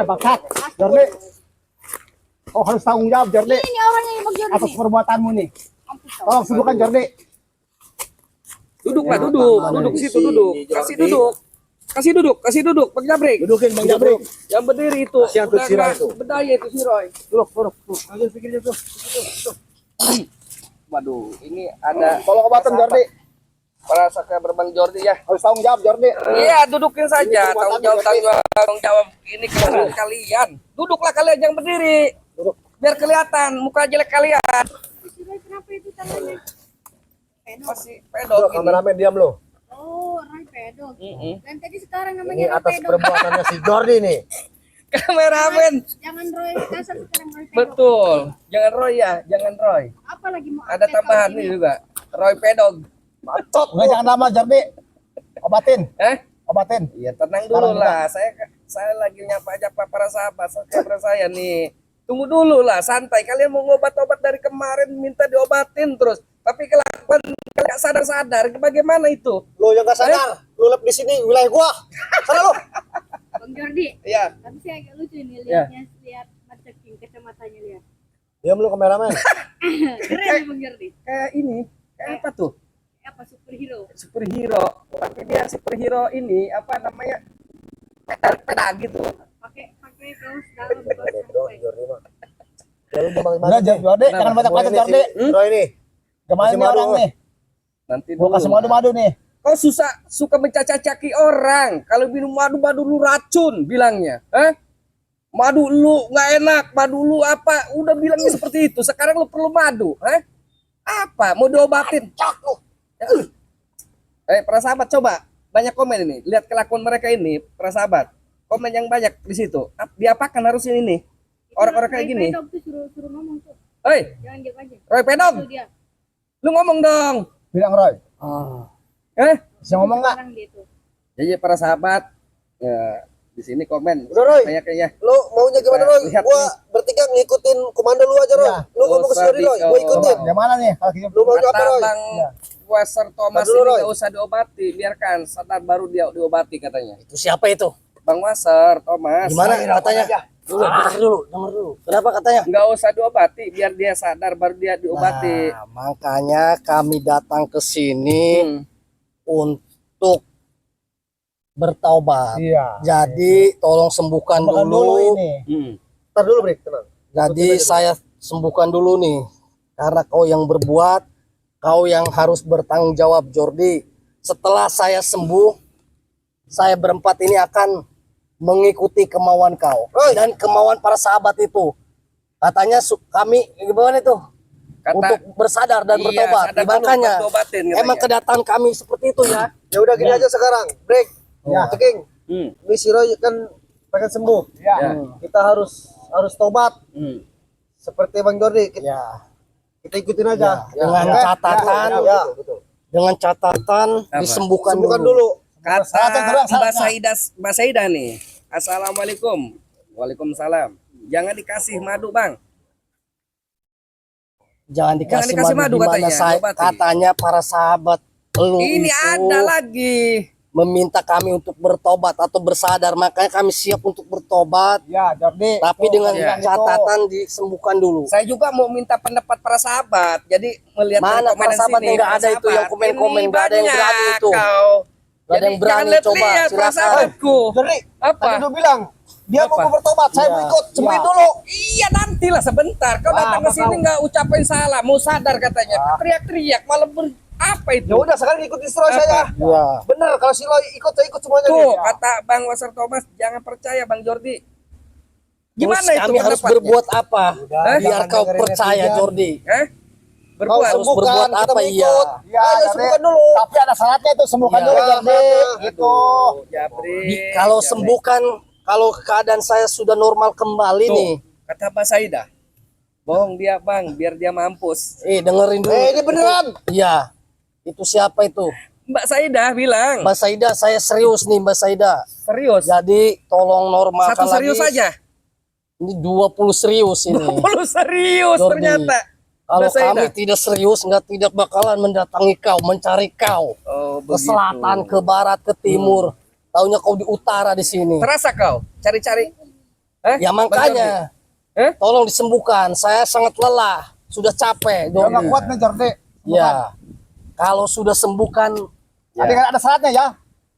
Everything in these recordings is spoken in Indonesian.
Bangsat, Jordi. Oh, harus tanggung jawab, Jordi. Ini orangnya yang Jordi. Atas perbuatanmu nih. Tolong sembuhkan, Jordi. Duduk Pak, duduk situ, duduk. Kasih duduk, Bang Jabrik. Dudukin, Bang Jabrik. Yang berdiri itu. Kasihan tuh si Roy itu. Berdaya itu si Roy. Duduk. Ambil pikirnya tuh. Waduh, ini ada Tolong obatan, Jordi. perasa kabar Bang Jordi ya. Harus tanggung jawab, Jordi. Iya, dudukin saja. Perbuatan Tanggung jawab ini kalian. Duduklah kalian, jangan berdiri. Duduk. Biar kelihatan muka jelek kalian. Kenapa itu tangannya? Pedok. Masih pedok ini. Kameramen diam lo. Oh, Roy pedok. Dan tadi sekarang Ini namanya Roy atas pedok. perbuatannya si Jordi nih. Kameramen. Jangan Roy kasar sekarang Roy pedok. Betul. Jangan Roy ya, jangan Roy. Apa lagi mau Ada update tambahan kalau nih ini? juga. Roy pedog. Bacot. Enggak, jangan lama, Jordi. Obatin. Obatin. Iya, tenang Sekarang dulu lah. Saya lagi nyapa-nyapa para sahabat saya nih. Tunggu dulu lah, santai. Kalian mau ngobat-obat dari kemarin minta diobatin terus. Tapi kelakuan kalian nggak sadar-sadar. Bagaimana itu? Lo yang gak sadar. Lo lep di sini wilayah gua. Sana lo. Bang Jordi. Iya. Tapi saya agak lucu nih Ya. lihat maceking kacamatanya lihat. Diam lo kameramen. Keren ya Bang Jordi. Kayak ini. Kayak apa tuh? Apa superhero? Superhero. Tapi dia superhero ini apa namanya? Pedang gitu. Pakai kaos dalam kaos Jordi mah. Udah, Jordi, jangan banyak banyak Jordi. Roy nih. Gimana nih orang nih? Nanti Gua dulu. kasih madu-madu nih. Kau suka mencacaki orang. Kalau minum madu lu racun bilangnya. Madu lu nggak enak, madu lu apa? Udah bilangnya seperti itu. Sekarang lu perlu madu, Apa? Mau diobatin? Para sahabat coba banyak komen ini. Lihat kelakuan mereka ini, para sahabat. Komen yang banyak di situ. Diapakan harus ini? Orang-orang kayak gini. Pedok tuh suruh ngomong tuh. Hei, Jangan diam aja. Roy Pedong, Itu dia. lu ngomong dong. Bilang Roy. Bisa ngomong nggak? Sekarang dia tuh. Jadi para sahabat, ya, di sini komen. Udah, Roy. Kayaknya. Lu maunya gimana, Roy? Lihat Gua nih. bertiga ngikutin komando lu aja, Roy. Iya. Lu ngomong ke si Roy, Roy. Gua ikutin. Gimana nih? Kalau gitu. Lu maunya apa, Kata Roy? Bang Waser Thomas Dulu, ini Roy. nggak usah diobati, biarkan sadar baru dia diobati katanya. Itu siapa itu? Bang Waser Thomas. Gimana katanya? Dulu, denger dulu. Kenapa katanya? Nggak usah diobati, biar dia sadar baru dia diobati. Nah, makanya kami datang ke sini Hmm. untuk bertaubat. Iya. Jadi tolong sembuhkan Bukan dulu. dulu ini. Hmm. Ntar dulu, Brik, tenang. Jadi saya sembuhkan dulu nih. Karena kau yang berbuat, kau yang harus bertanggung jawab, Jordi. Setelah saya sembuh, saya berempat ini akan mengikuti kemauan kau dan kemauan para sahabat itu. Katanya kami gimana itu? Untuk bersadar dan Iya, bertobat. sadar dulu, Makanya baru diobatin katanya. emang kedatangan kami seperti itu ya. Ya udah gini aja sekarang, break. Ya. Ceking, Hmm. ini si Roy kan pengen sembuh. Ya. Ya. Kita harus tobat Hmm. seperti Bang Jordi. Kita, Ya, kita ikutin aja. dengan Oke? catatan, Ya. dengan catatan Apa? disembuhkan Sembuhkan dulu. dulu. Kata Mbak Saidah nih. Assalamualaikum. Waalaikumsalam. Jangan dikasih madu, Bang. Jangan dikasih madu, katanya. gimana Obati. katanya para sahabat lu Ini itu ada lagi. meminta kami untuk bertobat atau bersadar, makanya kami siap untuk bertobat, Ya, Jordi. tapi Tuh, dengan ya. catatan disembuhkan dulu. Saya juga mau minta pendapat para sahabat. Jadi melihat Mana dari komen para sahabat sini, yang nggak para ada itu, yang sahabat. komen-komen, Ini nggak ada yang banyak berani itu. kau. Nggak ada Jadi yang berani, jangan lihat-lihat coba, para silakan. sahabatku. Jordi, Apa? tadi udah bilang dia Apa? mau bertobat, saya Ya. mau ikut. Sembuhin Ya. dulu. Iya nantilah sebentar. Kau Wah, datang ke apa sini kau? nggak ucapin salah, mau sadar katanya. Teriak-teriak malah apa itu? Ya udah sekarang ikutin si Roy Apa? saya. Ya, Bener, kalau si Roy ikut saya ikut semuanya. Tuh nih. kata Bang Waser Thomas, jangan percaya Bang Jordi. Gimana terus itu kami harus pendapatnya? berbuat apa? Udah, Biar jangan kau dengerin percaya, netizen. Jordi. Kau Berbuat. harus sembuhkan, berbuat kita apa, mau iya. ikut. Ya, Ayo Jordi. sembuhkan dulu. Tapi ada syaratnya itu, sembuhkan Ya. dulu, Jordi. Aduh, Itu. Jabri. Kalau Jabri. sembuhkan, kalau keadaan saya sudah normal kembali Tuh, nih. kata Mbak Saidah. Bohong dia Bang, biar dia mampus. Dengerin dulu. Ini beneran. Iya. Itu siapa itu? Mbak Saidah bilang. Mbak Saida, saya serius nih Mbak Saida. Serius. Jadi tolong normalkan Satu serius lagi. saja. Ini 20 serius ini. 20 serius Jordi. ternyata. Kalau Mbak Saida. kami tidak serius, tidak bakalan mendatangi kau, mencari kau. Oh, Ke selatan, ke barat, ke timur. Taunya kau di utara di sini. Terasa kau cari-cari. Ya makanya, tolong disembuhkan. Saya sangat lelah, sudah capek. Dia nggak Jordi. kuat nih Jordi. Ya, kalau sudah sembuhkan, Tapi kan ada syaratnya ya.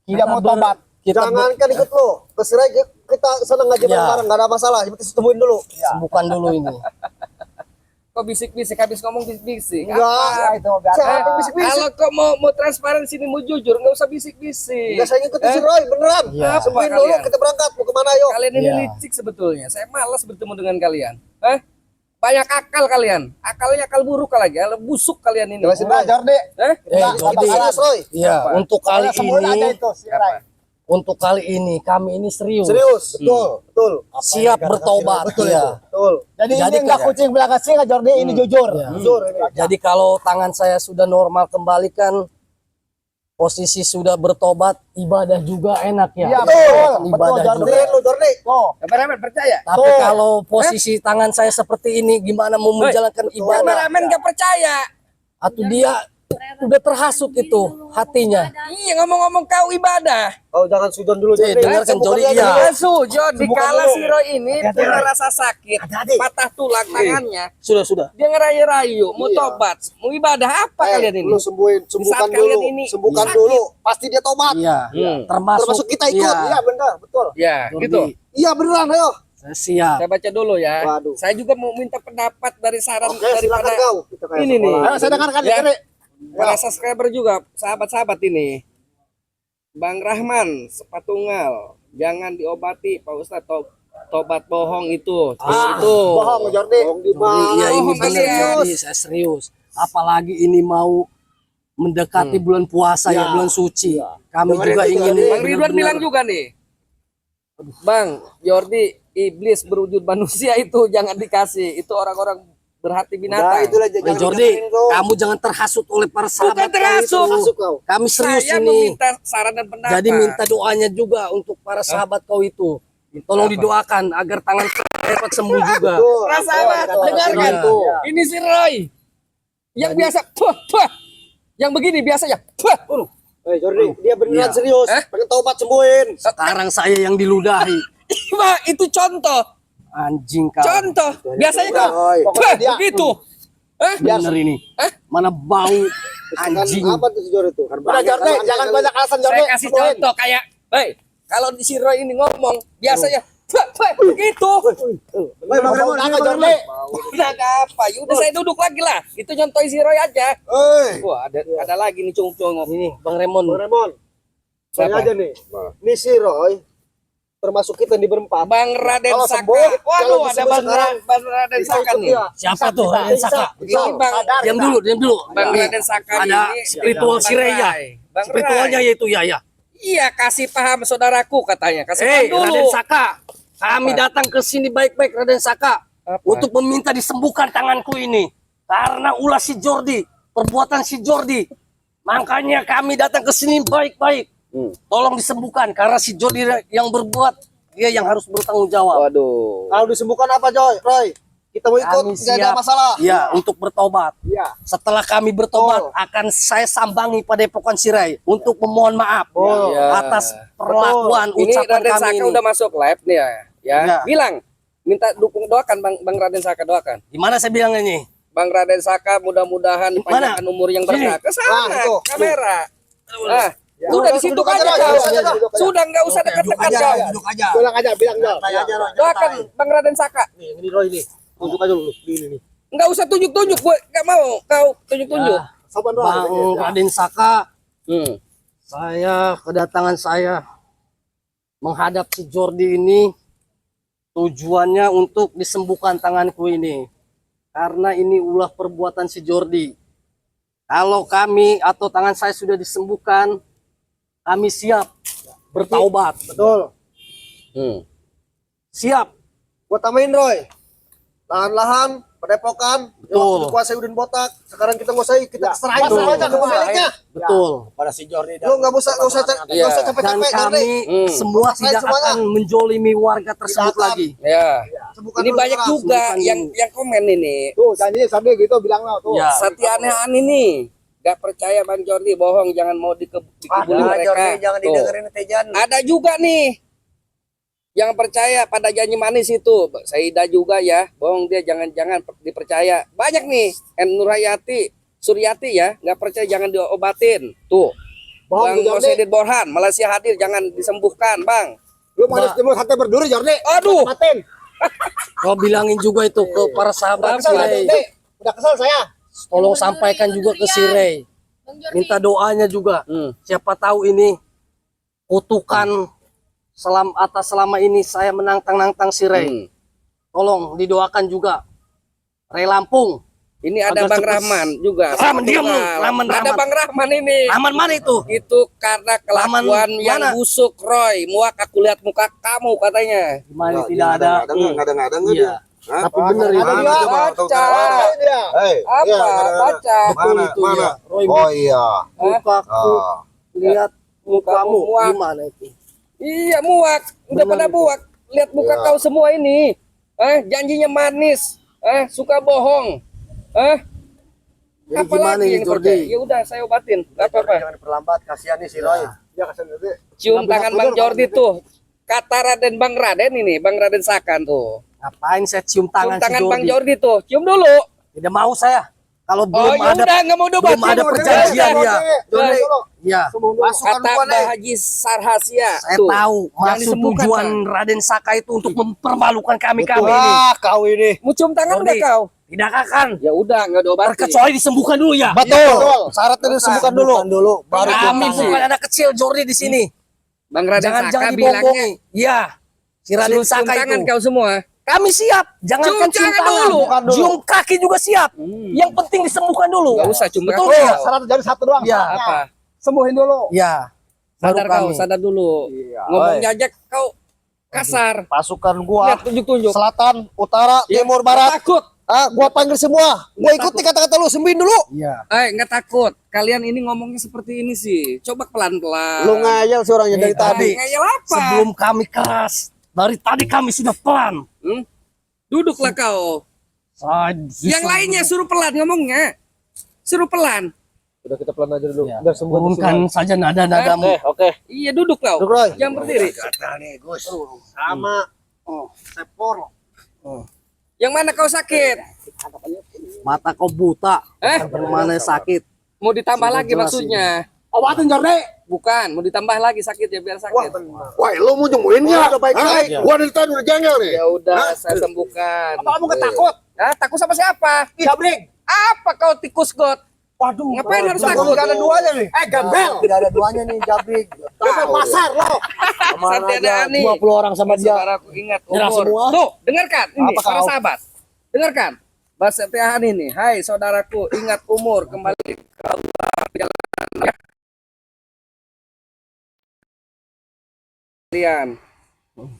Tidak mau tobat. kita Jangankan ikut lo. Ke Sirai kita senang ngaji Ya. bareng, nggak ada masalah. Yang penting temuin dulu. sembuhkan dulu ini. Kok bisik-bisik habis ngomong bisik-bisik. Enggak, Apa? itu biasa. Eh, bisik-bisik. kalau kau mau transparan sini mau jujur nggak usah bisik-bisik. Enggak, saya ngikutin si Roy, beneran. Ya. Sembuhin Apa dulu, kalian? kita berangkat. Mau kemana yuk? Kalian ini Ya. licik sebetulnya. Saya malas bertemu dengan kalian. Banyak akal kalian. Akalnya akal buruk lagi. Akal busuk kalian ini. Jelasin aja Jordi. Jordi. Serius Roy. Ya, untuk kali Sembuhin aja ini, itu si Rai. untuk kali ini kami ini serius. Serius, betul, betul. Siap bertobat. Betul Ya. itu. Betul. Jadi Jadi ini enggak kan- kucing belakang singa Jordi, ini jujur. Ya. Jujur ini. Jadi kalau tangan saya sudah normal kembali kan, posisi sudah bertobat, ibadah juga enak ya. Iya, Betul, betul, ibadah betul, juga. Dengerin lu Jordi. Tuh. Kameramen percaya? Tapi Betul. kalau posisi tangan saya seperti ini, gimana mau menjalankan ibadah? Kameramen nggak percaya. Atau dia udah terhasut itu hatinya. Iya ngomong-ngomong kau ibadah. Oh, jangan sudon dulu Cik, Jordi. dengarkan, Sembuhkan Jordi, dia iya. dulu. Ya sujud dikala si Roy ini Hati-hati, punya Roy. rasa sakit, Hati-hati. patah tulang tangannya. Sudah. Dia ngerayu-rayu, mau Iya. tobat, mau ibadah apa kalian ini? Lu sembuhkan Saat dulu. kalian ini Sembuhkan sakit. dulu. Pasti dia tobat. Iya, Termasuk kita ikut. Iya, benar, betul. Ya, Jordi, gitu. Iya, beneran, ayo. saya siap. Saya baca dulu ya. Waduh. Saya juga mau minta pendapat dari saran Oke, silakan daripada kau. Kita kayak ini nih. sekolah. Ayo saya dengarkan Ya. Jordi. para subscriber juga, sahabat-sahabat ini. Bang Rahman, sepatunggal, jangan diobati Pak Ustadz, tobat bohong itu. Itu. Bohong Jordi. Bohong di mana? Iya, ini Oh, benar serius. Jordi, saya serius. Apalagi ini mau mendekati bulan puasa ya, bulan suci. Kami Dengerin juga itu, ingin Jordi. Bang Ridwan bilang juga nih, Bang Jordi, iblis berwujud manusia itu jangan dikasih. Itu orang-orang berhati Nah, binatang. itulah Eh, jangan Jordi, dengerin kau. kamu jangan terhasut oleh para sahabat kami terhasut. itu. Masuk kau. Kami serius Saya ini. meminta saran dan pendapat. Jadi minta doanya juga untuk para sahabat kau itu. Tolong apa? didoakan agar tangan saya cepat sembuh juga. Betul. Para sahabat, Betul. dengarkan. Iya. Ini si Roy. Yang biasa, puh. Yang begini biasanya, puh. Jordi, dia beneran Iya. serius. Pengen tobat sembuhin. Sekarang saya yang diludahi. Wah, itu contoh. Anjing kau. Contoh. Biasanya Udah, kan, Roy. Pokoknya dia. begitu. Bener ini. Mana bau anjing. Apa tuh si Jordi tuh? Udah Jordi, jangan banyak alasan Jordi. Saya kasih contoh kayak, kalau di si Roy ini ngomong, biasanya, begitu. Bang Remon, apa Jordi? Udah ada apa? Ya udah saya duduk lagi lah. Itu contoh si Roy aja. Wah, ada lagi nih cungcung. Ini Bang Remon. Bang Remon. Saya Siapa? aja nih. Ini si Roy. Termasuk kita di berempat. Bang Raden Kalau Saka. sembuh, Waduh, kalau ada sembuh Bang sekarang, Raden kita Saka ikut nih. dia. Siapa tuh Raden Saka? Ini Bang Diam dulu. Bang Nih, Raden Saka ada ini. spiritual Bang Sireya. Rai. Bang Spiritualnya Rai. yaitu ya. Iya, kasih paham saudaraku katanya. Kasih paham dulu. Raden Saka. Kami datang ke sini baik-baik Raden Saka. Apa? Untuk meminta disembuhkan tanganku ini. Karena ulah si Jordi. Perbuatan si Jordi. Makanya kami datang ke sini baik-baik. Tolong disembuhkan. Karena si Jordi yang berbuat. Dia yang harus bertanggung jawab. Waduh. Kalau disembuhkan apa Roy? Kita mau ikut, Kami tidak ada siap. masalah. Ya, untuk bertobat. Iya. Setelah kami bertobat, akan saya sambangi pada Epokan Sirai untuk memohon maaf Iya. atas perlakuan Ini ucapan Raden kami Saka ini. udah masuk live nih ya. Iya. Bilang, minta dukung doakan Bang Raden Saka doakan. Gimana saya bilang ini? Bang Raden Saka mudah-mudahan Mana? panjangkan umur yang berkah. Ke Nah, sana, itu. kamera. Nah, udah di situ Duduk aja aja, kau. duduk aja. Sudah nggak usah dekat-dekat kau. aja. Bilang aja, bilang Roy. Doakan Bang Raden Saka. Nih, ini Roy nih. Tunjuk aja dulu. Ini. Nggak usah tunjuk-tunjuk, gue nggak mau kau tunjuk-tunjuk. Sabar Roy. Bang Raden Saka, Hmm. kedatangan saya menghadap si Jordi ini tujuannya untuk disembuhkan tanganku ini. Karena ini ulah perbuatan si Jordi. Kalau kami atau tangan saya sudah disembuhkan, kami siap bertaubat. Betul. Hmm. Siap. Gua tambahin Roy. Lahan-lahan Padepokan, yang Betul. waktu dikuasai Udin Botak. Sekarang kita nguasai, kita serahin semua aja ke pemiliknya. Betul. Pada si Jordi Lu nggak usah Iya. Dan capek-capek kami Jordi. semua Selain tidak semuanya. akan menjolimi warga tersebut Tidak akan. lagi. Ya. Sembuhkan Ini dulu banyak sekarang. juga Sembuhkan yang komen ini. Tuh, janjinya sampai gitu bilang lo tuh. Ya. Satianehan ini gak percaya Bang Jordi, bohong, jangan mau dikebuli mereka. jangan Tuh. didengerin netizen. Ada juga nih yang percaya pada janji manis itu. Saida juga ya, bohong dia, jangan dipercaya. Banyak nih, Nurhayati, Suryati ya, nggak percaya jangan diobatin. Tuh, Bohong, Bang Jordi. Mosedin Borhan, Malaysia hadir, jangan disembuhkan, Bang. Lu mau ada stimulus hati berduri Jordi. Aduh, Matin. Kau bilangin juga itu ke para sahabat si Kesel Ray. Jordi. Udah kesel saya. Tolong sampaikan juga ke si Ray. Minta doanya juga. Siapa tahu ini kutukan selama ini saya menantang si Ray. Tolong didoakan juga. Ray Lampung. Ini ada Agar Bang cepat- Rahman juga. Rahman, diam lu. Nah, Rahman, Ada Rahman. Bang Rahman ini. Rahman mana itu? Itu karena kelakuan Rahman yang mana? busuk, Roy. Muak aku lihat muka kamu katanya. Gimana tidak ada? Nggak ada Iya. Tapi bener itu. Ada dia. Baca. Dia. Apa? Baca. Betul itu ya. Roy, Oh iya. mukaku lihat mukamu muak. gimana itu? Iya, muak. Udah Bener pada itu. muak. Lihat muka kau semua ini. Janjinya manis. Suka bohong. Jadi Apa gimana lagi ini yang Jordi? percaya? Ya udah, saya obatin. Gak apa-apa. Jangan diperlambat, kasihan nih si Roy. Dia kesel Jordi. Cium tangan Bang Jordi tuh. Kata Raden Bang Raden ini, Bang Raden Sakan tuh. Ngapain saya cium Cium tangan si tangan Bang Jordi? Jordi tuh. Cium dulu. Tidak mau saya. Kalau Oh, belum ya ada udah, nggak mau dobatin. belum ada perjanjian ya. Jordi dulu. Iya. Masukkan Kata gua nih. Mbah Haji Sarhasia. Saya tuh. tahu Yang maksud disembuhkan, tujuan Bang. Raden Saka itu untuk mempermalukan kami ini. Wah, kau ini. Mau cium tangan Jordi. udah kau? Tidak akan. Ya udah, nggak diobatin. Terkecuali disembuhkan dulu ya. Betul. Syaratnya disembuhkan dulu. Baru Kami Betul. bukan anak kecil Jordi di sini. Bang Raden Jangan Saka bilangnya dibohongi. Iya. Si Raden suruh cium Saka tangan itu. kau semua. Kami siap. Jangankan Cium cium tangan tangan dulu. Cium kaki juga siap. Yang penting disembuhkan dulu. Nggak usah cium Betul kaki. nggak? syarat jadi satu doang. Iya. Apa? Sembuhin dulu. Iya. Baru Sadar kau, kami. sadar dulu. Iya. Ngomongnya aja kau kasar. Pasukan gua Lihat tunjuk-tunjuk. selatan, utara, Iya, timur, nggak barat. takut. Gua panggil semua. Gua ikuti kata-kata lu, sembuhin dulu. Iya. Nggak takut. Kalian ini ngomongnya seperti ini sih. Coba pelan-pelan. Lu ngayal sih orangnya dari tadi. Ngayal apa? Sebelum kami keras. Dari tadi kami sudah pelan. Duduklah kau. Yang lainnya suruh pelan ngomongnya. Suruh pelan. Udah kita pelan aja dulu. Ya. Biar sembuh. Turunkan saja nada-nadamu. Oke. Iya, duduk kau. Duduk, Roy. Jangan berdiri. Sama. Sepor. Yang mana kau sakit? Mata kau buta. Mana sakit. Mau ditambah Sudah lagi jelas maksudnya? Obatin Jordi. Bukan, mau ditambah lagi sakit ya biar sakit. Wah, lu mau nyembuhin nggak? Udah baik-baik. Gua dari tadi udah jengkel nih. Ya udah, saya sembuhkan. Apa kamu ketakut? Takut sama siapa? Jabring. Apa kau tikus got? Waduh. Ngapain harus Jangan, takut? nggak ada duanya nih. Gembel. Tidak ada duanya nih, Jabrik. Kita pasar lo. Satianehan nih. 20 orang sama dia. Saudaraku ingat Nyerah umur. semua. Tuh, dengarkan ini Apa para kau? sahabat. Dengarkan. Mas Satianehan ini, hai saudaraku, ingat umur, kembali ke Allah perjalanan kalian.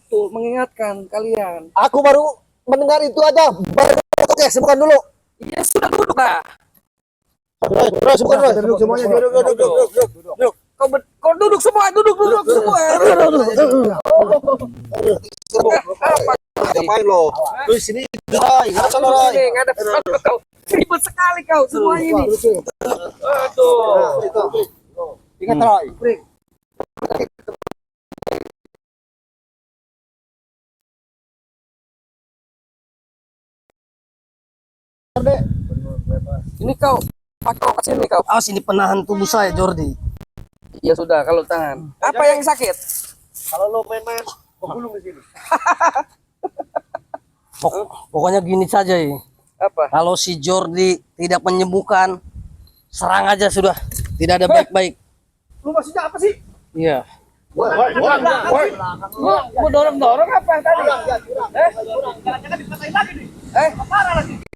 Tuh, mengingatkan kalian. Aku baru mendengar itu aja. Baru oke, sembuhkan dulu. Ya sudah duduk lah. Roy, sembuhkan Roy. Duduk semuanya. Duduk. Kau duduk semua, duduk semua. Apa? Ngapain lo? Lu sini. Roy, nggak salah Roy. Ini nggak ada kau. Ribet sekali kau semua ini. Aduh. Ingat Roy. Ini kau pakai obat sini kau. Awas ini penahan tubuh saya Jordi. Ya sudah, kalau tangan. Apa yang sakit? Kalau lo main-main, gua gulung di sini. Pokoknya gini saja ya. Apa? Kalau si Jordi tidak menyembuhkan, serang aja sudah. Tidak ada baik-baik. Lu maksudnya apa sih? Iya. Mau dorong apa tadi?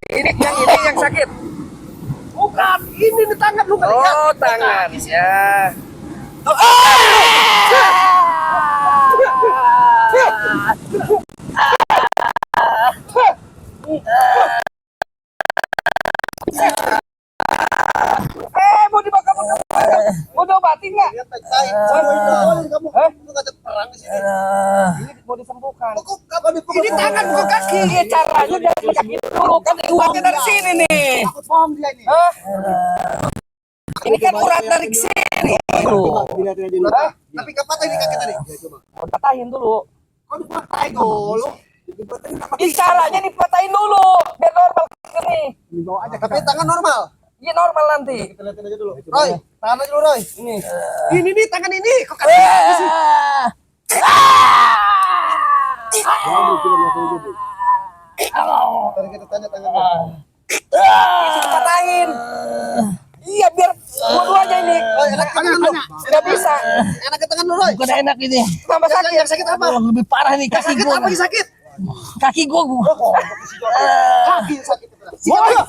Ini yang sakit. Bukan, ini di tangan lu nggak lihat. Oh, tangan. Ya. Mau diobatin nggak? Kamu ngajak perang di sini. Ini mau disembuhkan. Kok kapan Ini tangan bukan kaki. Ya, caranya dari kaki dulu. Kan uratnya dari sini nih. Aku paham dia ini. Hah? Ini kan urat dari sini. Hah? Tapi kapan tadi kaki tadi? Mau patahin dulu. Kok dipatahin dulu? Ini caranya dipatahin dulu. Biar normal ini. Dibawa aja. Tapi tangan normal. Ini normal nanti. Kita lihatin aja dulu. Roy, tangan aja dulu Roy. Ini. Ini nih tangan ini. Kok kaki sih? Tadi kita tanya tangannya. Sudah patahin. Iya biar dua-duanya ini. Roy, enak tangan lu. Nggak bisa. Enak ke tangan lu Roy. Bukan enak ini. Tambah sakit. Yang sakit apa? Lebih parah nih kaki Sakit gua. apa yang sakit? Kaki gua. Kaki yang sakit. Siapa?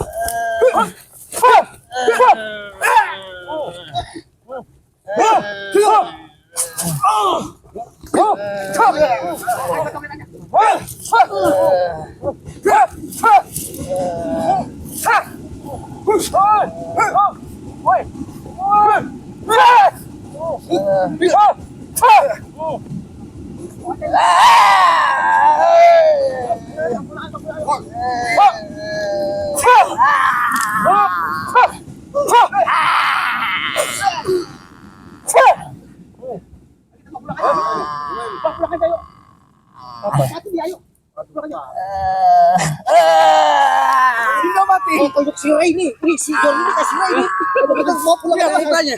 Ini mati. Tunjuk si Ray ini. Ini si John ini kasih Ray ini. Kita mau pulang Lihat ke mukanya.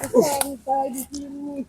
Santai di sini.